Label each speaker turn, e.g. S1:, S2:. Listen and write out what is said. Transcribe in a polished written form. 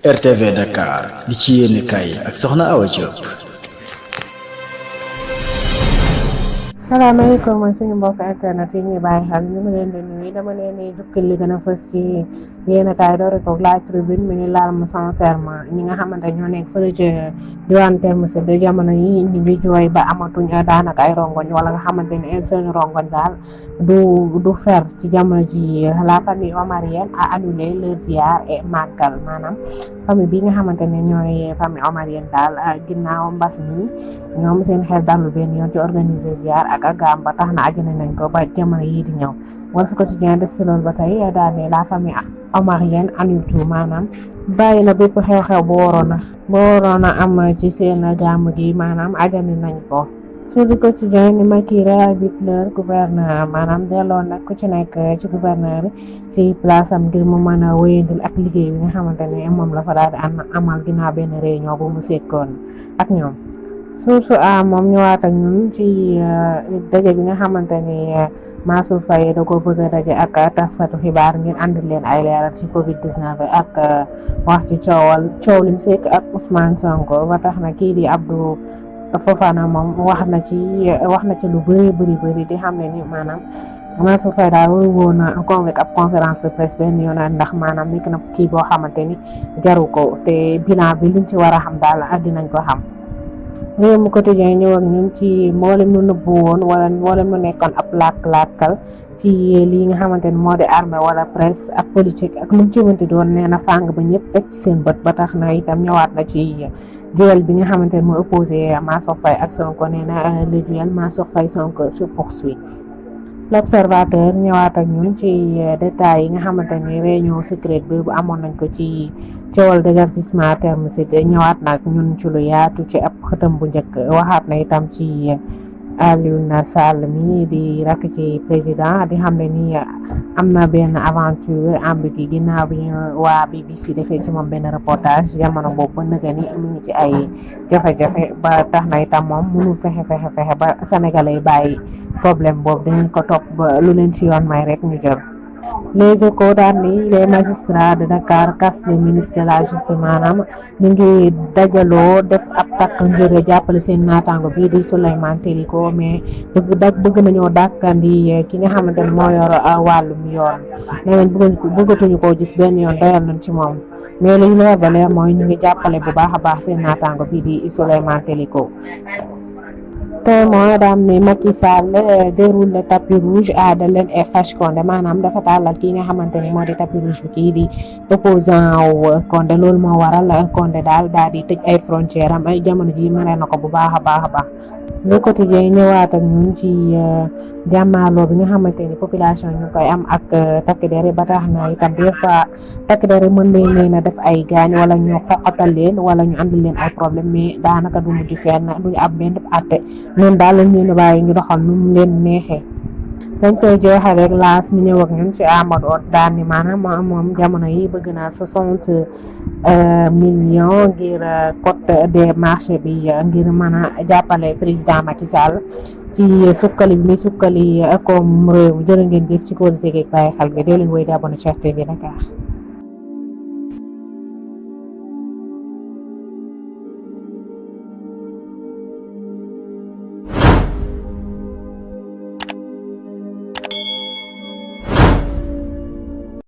S1: RTV Dakar li ci yéene kay ak Sokhna Awa Diop.
S2: salaamaaleykum mooy suñu mbokk internet yi ñuy bàyyi xel ñu ngi leen di nuyu dama leen di jukkil li gën a fës ci yéen kaay doore ko la tribune mi ni larme sans terme ñi nga xamante ñoo nekk fële ci diwaan terme si de jamono yi ñu ngi jooy ba amatuñ daanaka ay rongoñ wala nga xamante ni seen rongoñ daal du fer ci jamono ji. La famille omarienne a annulé leur ziar et màggal maanaam famille bi nga xamante ne ñooy famille omarienne daal ginnaaw mbas mi ñoom seen xel dalul benn yoon ci organiser ziar ak agaam ba tax na ajane nañ ko ba jamono yii di ñëw. Wolof quotidien des si loolu ba tey daal ne la famille omarienne annule tout maanaam bàyyi na bépp xew-xew bu waroon a am ci seen gàmm gi maanaam ajane nañ ko. Sur le quotidien ni Macky réhabilite leur gouverneur maanaam delloo nag ku ci nekk ci gouverneur ci place am ngir mu mën a wéyandil ak liggéey bi nga xamante ne moom la fa daal di amal ginnaaw benn réunion bu mu sekkoon ak ñoom. Source A moom ñëwaat ak ñun ci daje bi nga xamante ni Mansour Faye da ko bëgg a daje ak taskatu xibaar ngir àndil leen ay leeral ci Covid 19 ak wax ci coow lim sekk ak Ousmane Sonko ba tax na kii di Abdou Fofana moom wax na ci lu bëri di xam ne ni maanaam Mansour Faye daal waru woon a convoquer ab conférence de presse benn yoon ndax maanaam nekk na kii boo xamante ni jaru ko te bilan bi liñ ci war a xam daal dinañ ko xam. Réew mi quotidien ñëw ak ñun ci mboolem lu nëbbu woon wala mboolem lu nekkoon ab làkk-làkkal ci lii nga xamante ni moo di armée wala presse ak politique ak lu mu ci mënti doon nee na fàng ba ñëpp teg ci seen bët ba tax na itam ñëwaat na ci duel bi nga xamante ni moo opposé Mansour Faye ak Sonko nee na le duel Mansour Faye Sonko se poursuit. L'observateur ñëwaat ak ñun ci détails yi nga xamante ni réunion secrète bi bu amoon nañ ko ci coowal déguerpissement terme si ñëwaat nag ñun ci lu yaatu ci ab xëtam bu njëkk waxaat na itam ci Alioune Sall mi di rakk ci président di xam ne ni am na benn aventure ambiguë ginnaaw bi ñu waa BBC defee ci moom benn reportage jamono boobu ba nëga ni mu ngi ci ay jafe-jafe ba tax na itam moom mënul fexe ba sénégalais yi bàyyi problème boobu dinañ ko topp ba lu leen ci yoon may rek ñu jël. Les Échos daal ni les magistrats de Dakar cassent le ministre de la justice maanaam ñu ngi dajaloo def ab takk ngir jàppale seen naataango bii di Souleymane Teliko mais bëgg nañoo dàkkandi ki nga xamante ne moo yor wàllum yoon nee nañ bëggatuñu koo gis benn yoon doyal nañ ci moom mais li leer ba leer mooy ñu ngi jàppale bu baax a baax seen naataango bii di Souleymane Teliko. te mooy daam ne Macky Sall déroule le tapis rouge à Delen et Fache Condé maanaam dafa tàllal kii nga xamante ni moo di tapis rouge bi kii di opposant wu Condé loolu moo waral Condé daal di tëj ay frontière am ay jamono ji mere na ko bu baax a baax. Le quotidien ñëwaat ak ñun ci jàmmaarloo bi nga xamante ni population ñu koy am ak takk der yi ba tax na itam des fois takk der yi mën leen a def ay gaañ wala ñu xoqatal leen wala ñu andil leen ay problème mais daanaka du mujj fenn duñu am benn àtte noonu daal lañ leen bàyyi ñu doxal nu mu leen neexee. dañ koy jeexal rek laas mi ñëw ak ñun ci Amadou Hott daan ni maanaam moom jamono yi bëgg naa 60 millions ngir cote des marchés bi ngir mën a jàppale président Macky Sall ci sukkali bi muy sukkali comme réew jërë ngeen jëf ci kóolu seeg bàyyi xel bi dee leen woy di abonné ci RTV Dakar.